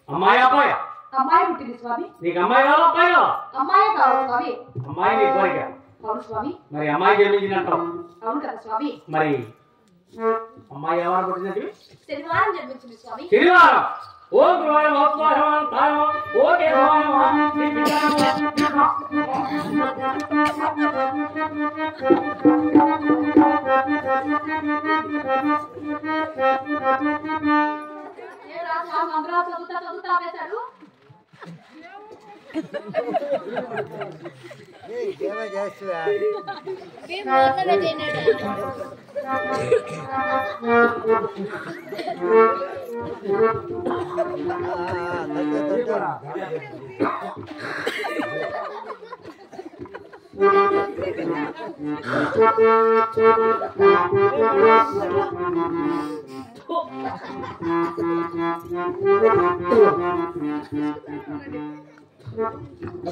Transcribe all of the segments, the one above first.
అమ్మాయి అబ్బాయి? అమ్మాయి పుట్టింది స్వామి. నీకు అమ్మాయి కావాలా అబ్బాయి కావాలా? అమ్మాయి కావాలి స్వామి. అమ్మాయి నీ కోరిక? అవును స్వామి. మరి అమ్మాయి జన్మించినట్టు? అవును కదా స్వామి. మరి అమ్మాయి ఎవరు పుట్టినది? శనివారం జన్మించింది స్వామి. శనివారం. ఓం గురువారం ఓకే మంత్రాలు చదువుతా వేశారు.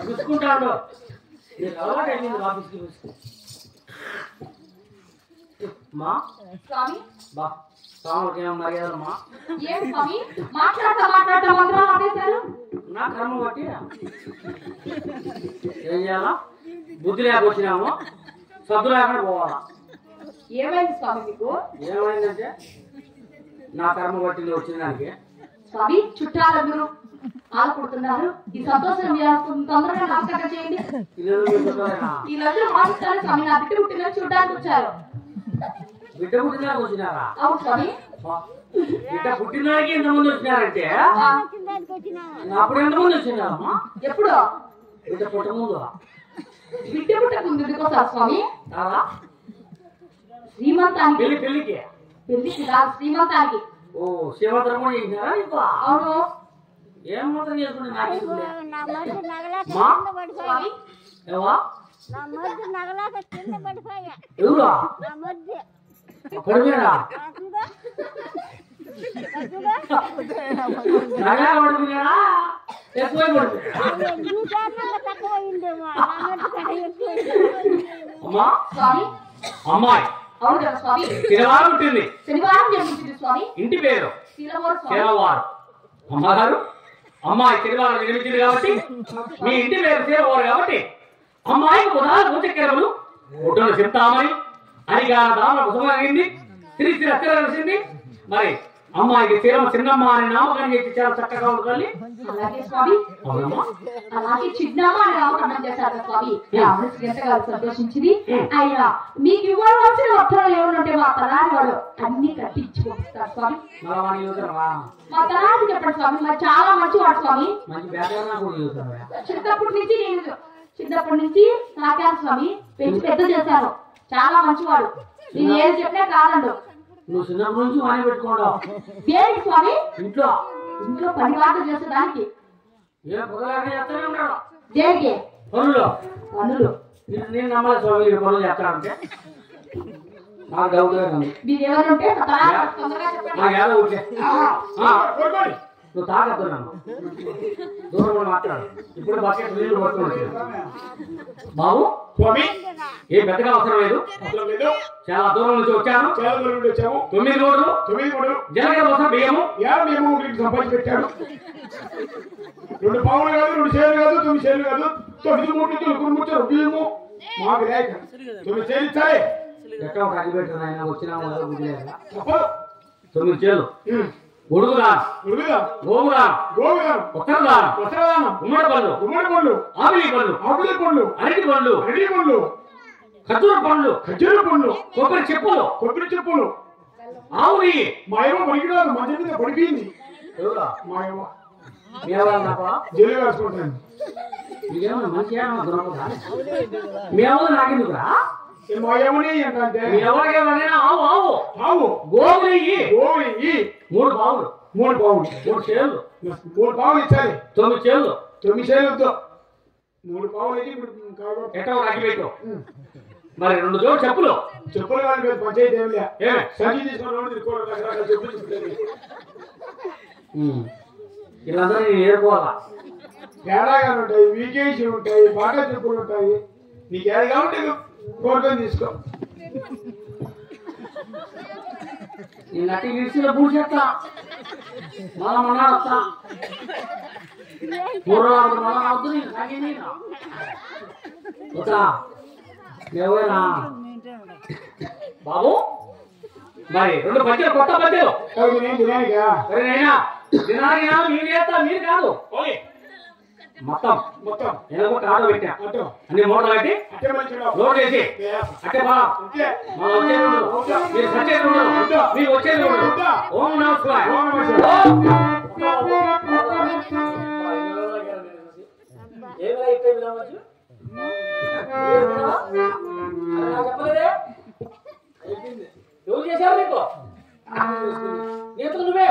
చూసుకుంటాడు. ఆఫీస్కి మా స్వామి బా స్వామికి ఏమో మర్యాదమ్మా. ఏం స్వామి మాట్లాడతా మంత్రాలు ఆపేశారు? నా కర్మ బట్టి ఏం చేయాలా? బుద్ధి లేకొచ్చినాము, సద్దు లేకుండా పోవాలా. ఏమైంది స్వామి మీకు? ఏమైందంటే నా కర్మ బట్టి వచ్చిన దానికి. స్వామి చుట్టాలు మీరు ఆడుకుంటున్నారు. ఈ సంతోషం తొందరగా నామకరణం చేయండి. వీళ్ళందరూ మాట్లాడారు స్వామి. నా బిడ్డ పుట్టిన చూడడానికి వచ్చారు. బిడ్డ పుట్టినాక వచ్చినారా? అవును స్వామి. బిడ్డ పుట్టినాకి ఎంతమంది వచ్చినారంటే అప్పుడు ఎంతమంది వచ్చినారమ్మా? ఎప్పుడు? బిడ్డ పుట్ట ముందు. బిడ్డ పుట్ట ముందు వస్తారు స్వామి. శ్రీమంతానికి. పెళ్లికి కాదు శ్రీమంతానికి. ఓ శ్రీమంతం కూడా చేసినారా? అవును. ఏం మాత్రం చేసుకుంటే నాకు ఎవరా పడిపోయారా? నగలా పడిపోయారా? ఎక్కువ అమ్మా అమ్మాయి అవును కదా స్వామి. శనివారం పుట్టింది. శనివారం జన్మించింది స్వామి. ఇంటి పేరు శనివారం. అమ్మగారు అమ్మాయి శనివారం జన్మించింది కాబట్టి మీ ఇంటి పేరు శనివారం కాబట్టి అమ్మాయికి ఉదాహరణ భూచక్రములు ఒడ్డును చెప్తామని అనిగా దాన కుసమైంది. శ్రీ శ్రీ అక్షర కలిసింది. మరి అమ్మాయికి చిన్నమ్మ అని నామకరణం చేసి చాలా చక్కగా ఉంటుంది. అలాగే స్వామి. అలాగే చిన్నమ్మ అని నామకరణం చేశారు స్వామి. ఎంతగానో సంతోషించింది. ఆయన మీకు ఇవ్వవలసిన వస్త్రాలు ఏమనంటే మా తలారి వాడు అన్ని కట్టించి పంపిస్తారు స్వామి. మా తలారి చెప్పండి స్వామి. మరి చాలా మంచివాడు స్వామి. చిన్నప్పటి నుంచి నాకారు స్వామి. పెంచి పెద్ద చేశాను. చాలా మంచివాడు. నేను ఏది చెప్పినా కాదండు. నువ్వు చిన్నప్పటి నుంచి వాణి పెట్టుకోవడం దేనికి స్వామి? ఇంట్లో ఇంట్లో పని వాట చేసేదానికి. దేనికి? పనులు. నేను నమ్మాలి స్వామి పనులు చేస్తానంటే నాకు డౌట్. మీరు ఎవరుంటే నువ్వు తాగద్దు నన్ను. దూరంలో మాట్లాడు. ఇప్పుడు బకెట్ నీళ్లు పట్టుకోవచ్చు బాబు. స్వామి ఏం పెద్దగా అవసరం లేదు. చాలా దూరం నుంచి వచ్చాను. 9 మూడు జనగ కోసం బియ్యము మీకు సంపాదించి పెట్టాడు. 2 పావులు కాదు, 2 చేలు కాదు, 9 చేలు కాదు, 9 మూడు బియ్యము మాకు లేక 9 చేలు ఇచ్చాయి. ఎక్కడ ఒక అడి పెట్టిన ఆయన వచ్చినా 9 చేలు. గొడుగుదానం, గోగుదానం, ఉత్తరదానం, గుమ్మడి పళ్ళు, ఆపిలి పళ్ళు, అరటి పళ్ళు, ఖర్జూర పండ్లు, కొబ్బరి చెప్పులు, ఆవు నెయ్యి. మా ఏమో పనికిరాదు. మా చేతి మీద పడిపోయింది. మా ఏమో జల్లి వేసుకుంటాను. మీకేమన్నా మంచిగా మేము నాకెందుకురా? మా ఏమని ఏంటంటే ఎవరికేమన్నా ఆవు గోవు నెయ్యి 3 పావులు, 3 చేళ్ళు, 3 పావులు ఇచ్చాలి. 9 చేళ్ళు, 9 చేలుతో 3 పావులు అయితే ఇప్పుడు ఎట్టో అగ్గిపెట్టు. మరి 2 జోడు చెప్పులు కానీ పంచాయతీ ఏమి సంచి తీసుకుని చెప్పులు వీళ్ళందరూ నేను ఏరుకోవాలా? తేడాగానే ఉంటాయి, వీకేసి ఉంటాయి, బాగా చెప్పులు ఉంటాయి. నీకు ఏది కాబట్టి కోరుకొని తీసుకో. నేను అట్టి గిడిచిన పూసేస్తా. మళ్ళా మొన్నాడు వస్తా పూర్వాడు మళ్ళా వద్దు నేను తగ్గింది ఎవరా బాబు మరి 2 పద్యాలు కొత్త పద్యాలు దినానికి మీరు చేస్తా మీరు కాదు మొత్తం నేను ఒక ఆటో పెట్టా అన్ని మూటలు కట్టి లోడ్ చేసి అట్టే బా మీరు సచ్చేది ఉండదు మీరు వచ్చేది ఉండదు ఓం నమస్కారం చెప్పలేదే ఎవరు చేశారు నీకు నీకు నువ్వే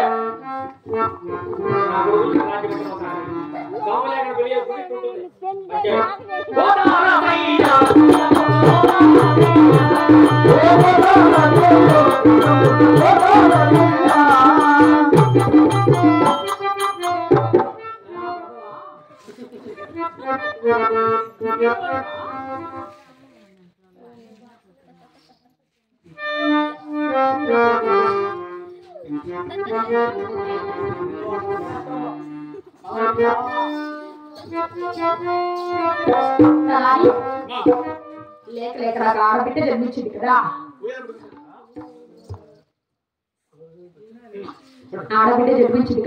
లేక లేక నాకు ఆడబిడ్డ జన్మించింది కదా ఆడబిడ్డ జన్మించింది